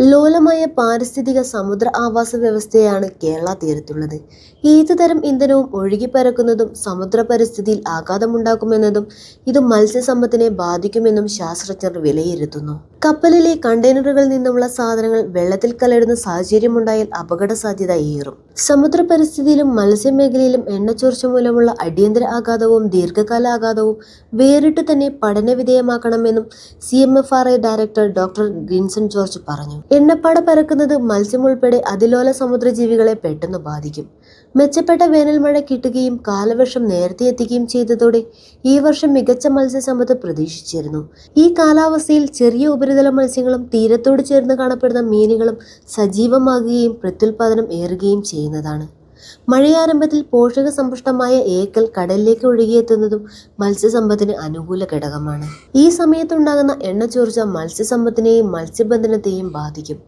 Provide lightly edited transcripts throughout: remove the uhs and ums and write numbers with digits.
ലോലമായ പാരിസ്ഥിതിക സമുദ്ര ആവാസ വ്യവസ്ഥയാണ് കേരള തീരത്തുള്ളത്. ഏതുതരം ഇന്ധനവും ഒഴുകിപ്പരക്കുന്നതും സമുദ്ര പരിസ്ഥിതിയിൽ ആഘാതമുണ്ടാക്കുമെന്നതും ഇത് മത്സ്യസമ്പത്തിനെ ബാധിക്കുമെന്നും ശാസ്ത്രജ്ഞർ വിലയിരുത്തുന്നു. കപ്പലിലെ കണ്ടെയ്നറുകളിൽ നിന്നുള്ള സാധനങ്ങൾ വെള്ളത്തിൽ കലരുന്ന സാഹചര്യമുണ്ടായാൽ അപകട സാധ്യത ഏറും. സമുദ്ര പരിസ്ഥിതിയിലും മത്സ്യമേഖലയിലും എണ്ണച്ചോർച്ച മൂലമുള്ള അടിയന്തര ആഘാതവും ദീർഘകാല ആഘാതവും വേറിട്ട് തന്നെ പഠനവിധേയമാക്കണമെന്നും CMFRI ഡയറക്ടർ ഡോക്ടർ ഗിൻസൺ ജോർജ് പറഞ്ഞു. എണ്ണപ്പാട പരക്കുന്നത് മത്സ്യം ഉൾപ്പെടെ അതിലോല സമുദ്രജീവികളെ പെട്ടെന്ന് ബാധിക്കും. മെച്ചപ്പെട്ട വേനൽ മഴ കിട്ടുകയും കാലവർഷം നേരത്തെ എത്തുകയും ചെയ്തതോടെ ഈ വർഷം മികച്ച മത്സ്യസമ്പത്ത് പ്രതീക്ഷിച്ചിരുന്നു. ഈ കാലാവസ്ഥയിൽ ചെറിയ ഉപരിതല മത്സ്യങ്ങളും തീരത്തോട് ചേർന്ന് കാണപ്പെടുന്ന മീനുകളും സജീവമാകുകയും പ്രത്യുൽപാദനം ഏറുകയും ചെയ്യുന്നതാണ്. മഴയാരംഭത്തിൽ പോഷക സമ്പുഷ്ടമായ ഏക്കൽ കടലിലേക്ക് ഒഴുകിയെത്തുന്നതും മത്സ്യസമ്പത്തിന് അനുകൂല ഘടകമാണ്. ഈ സമയത്തുണ്ടാകുന്ന എണ്ണച്ചോർച്ച മത്സ്യസമ്പത്തിനെയും മത്സ്യബന്ധനത്തെയും ബാധിക്കും.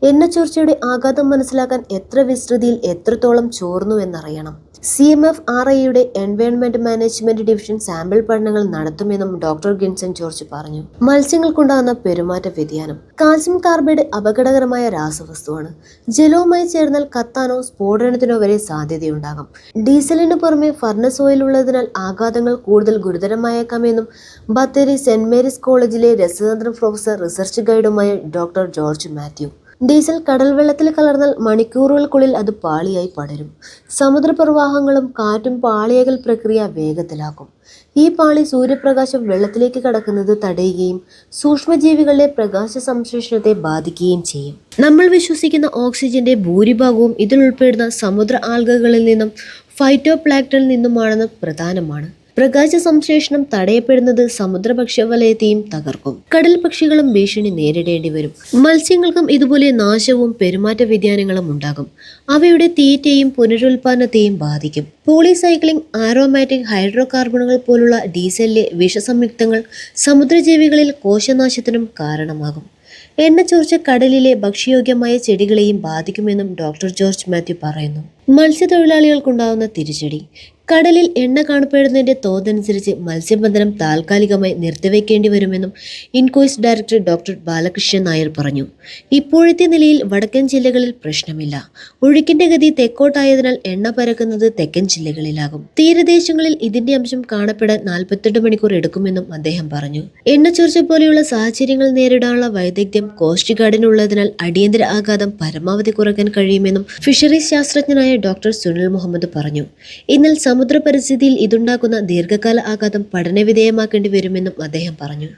എണ്ണച്ചോർച്ചയുടെ ആഘാതം മനസ്സിലാക്കാൻ എത്ര വിസ്തൃതിയിൽ എത്രത്തോളം ചോർന്നുവെന്നറിയണം. CMFRIയുടെ എൻവയോൺമെന്റ് മാനേജ്മെന്റ് ഡിവിഷൻ സാമ്പിൾ പഠനങ്ങൾ നടത്തുമെന്നും ഡോക്ടർ ഗിൻസൺ ജോർജ് പറഞ്ഞു. മത്സ്യങ്ങൾക്കുണ്ടാകുന്ന പെരുമാറ്റ വ്യതിയാനം. കാൽസ്യം കാർബൈഡ് അപകടകരമായ രാസവസ്തുവാണ്. ജലവുമായി ചേർന്നാൽ കത്താനോ സ്ഫോടനത്തിനോ വരെ സാധ്യതയുണ്ടാകാം. ഡീസലിന് പുറമെ ഫർണസ് ഓയിൽ ഉള്ളതിനാൽ ആഘാതങ്ങൾ കൂടുതൽ ഗുരുതരമായേക്കാമെന്നും ബത്തേരി സെന്റ് മേരീസ് കോളേജിലെ രസതന്ത്രം പ്രൊഫസർ റിസർച്ച് ഗൈഡുമായ ഡോക്ടർ ജോർജ് മാത്യു. ഡീസൽ കടൽ വെള്ളത്തിൽ കലർന്നാൽ മണിക്കൂറുകൾക്കുള്ളിൽ അത് പാളിയായി പടരും. സമുദ്രപ്രവാഹങ്ങളും കാറ്റും പാളിയകൽ പ്രക്രിയ വേഗത്തിലാക്കും. ഈ പാളി സൂര്യപ്രകാശം വെള്ളത്തിലേക്ക് കടക്കുന്നത് തടയുകയും സൂക്ഷ്മജീവികളുടെ പ്രകാശ സംശ്ലേഷണത്തെ ബാധിക്കുകയും ചെയ്യും. നമ്മൾ വിശ്വസിക്കുന്ന ഓക്സിജന്റെ ഭൂരിഭാഗവും ഇതിൽ ഉൾപ്പെടുന്ന സമുദ്ര ആൽഗകളിൽ നിന്നും ഫൈറ്റോപ്ലാങ്ക്ടണിൽ നിന്നുമാണെന്ന് പ്രധാനമാണ്. പ്രകാശ സംശ്ലേഷണം തടയപ്പെടുന്നത് സമുദ്രഭക്ഷ്യവലയത്തെയും തകർക്കും. കടൽ പക്ഷികളും ഭീഷണി നേരിടേണ്ടി വരും. മത്സ്യങ്ങൾക്കും ഇതുപോലെ നാശവും പെരുമാറ്റ വ്യതിയാനങ്ങളും ഉണ്ടാകും. അവയുടെ തീറ്റയും പുനരുൽപാദനത്തെയും ബാധിക്കും. പോളിസൈക്ലിംഗ് ആരോമാറ്റിക് ഹൈഡ്രോ കാർബണുകൾ പോലുള്ള ഡീസലിലെ വിഷസംയുക്തങ്ങൾ സമുദ്രജീവികളിൽ കോശനാശത്തിനും കാരണമാകും. എണ്ണച്ചോർച്ച കടലിലെ ഭക്ഷ്യയോഗ്യമായ ചെടികളെയും ബാധിക്കുമെന്നും ഡോക്ടർ ജോർജ് മാത്യു പറയുന്നു. മത്സ്യത്തൊഴിലാളികൾക്കുണ്ടാകുന്ന തിരിച്ചടി. കടലിൽ എണ്ണ കാണപ്പെടുന്നതിന്റെ തോതനുസരിച്ച് മത്സ്യബന്ധനം താൽക്കാലികമായി നിർത്തിവെക്കേണ്ടി വരുമെന്നും ഇൻകോയ്സ് ഡയറക്ടർ ഡോക്ടർ ബാലകൃഷ്ണൻ നായർ പറഞ്ഞു. ഇപ്പോഴത്തെ നിലയിൽ വടക്കൻ ജില്ലകളിൽ പ്രശ്നമില്ല. ഒഴുക്കിന്റെ ഗതി തെക്കോട്ടായതിനാൽ എണ്ണ പരക്കുന്നത് തെക്കൻ ജില്ലകളിലാകും. തീരദേശങ്ങളിൽ ഇതിന്റെ അംശം കാണപ്പെടാൻ 48 മണിക്കൂർ എടുക്കുമെന്നും അദ്ദേഹം പറഞ്ഞു. എണ്ണച്ചോർച്ച പോലെയുള്ള സാഹചര്യങ്ങൾ നേരിടാനുള്ള വൈദഗ്ധ്യം കോസ്റ്റ് ഗാർഡിനുള്ളതിനാൽ അടിയന്തര ആഘാതം പരമാവധി കുറയ്ക്കാൻ കഴിയുമെന്നും ഫിഷറീസ് ശാസ്ത്രജ്ഞനായ ഡോക്ടർ സുനിൽ മുഹമ്മദ് പറഞ്ഞു. എന്നാൽ സമുദ്ര പരിസ്ഥിതിയിൽ ഇതുണ്ടാക്കുന്ന ദീർഘകാല ആഘാതം പഠനവിധേയമാക്കേണ്ടി വരുമെന്നും അദ്ദേഹം പറഞ്ഞു.